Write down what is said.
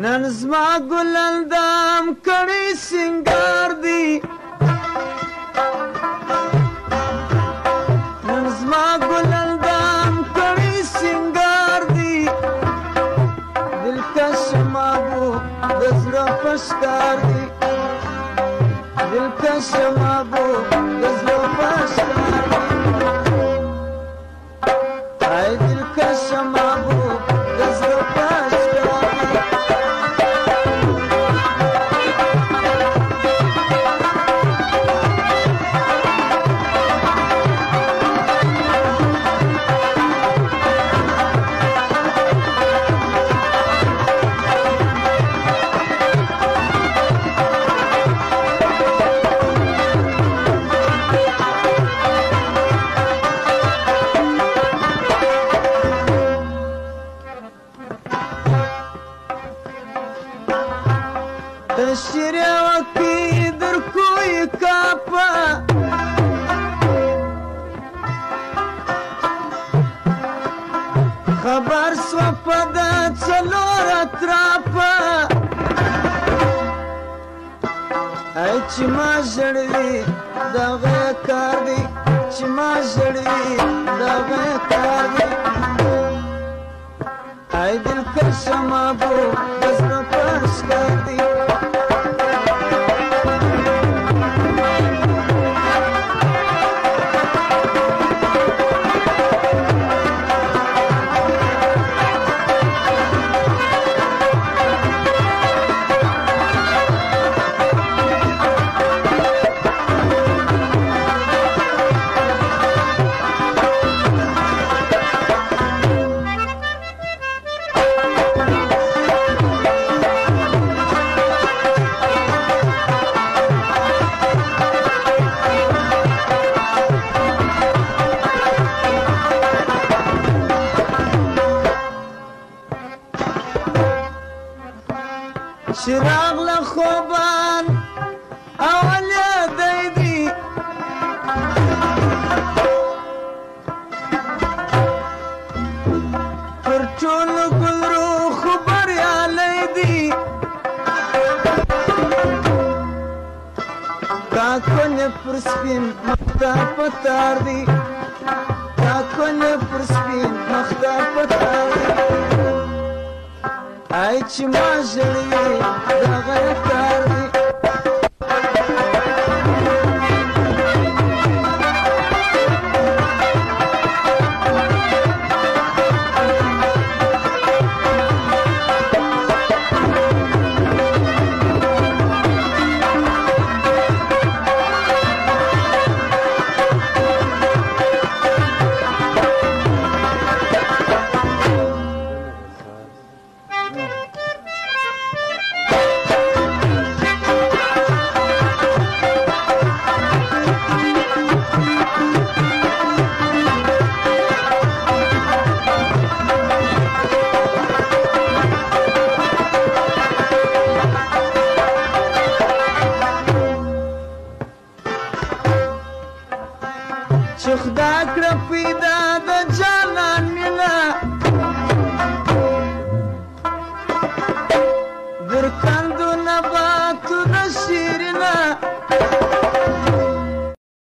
نن زما ګل اندام کړی سنگار دی نن زما ګل اندام کړی سنگار دی دلکش محبوب د زړه پشکار دی دلکش محبوب د زړه پشکار دی ای دلکش محبوب د زړه پشکار دی تشیر وکی در کوئی کاپا خبر سوپا دا چلور اتراپا ای چی ما جڑوی دا غی کار دی چی ما جڑوی دا غی کار دی ای دلکش محبوب بزر پشکار دی چراغ لخوبان اول یادی دی پر ټول ګل رو خبر یالی دی کاکل پر سپین مخته پتار دی کاکل پر سپین مخته پتار دی ای چی ما جړوی دا غی کار دی چې خدا کړه پیدا د جانان مینه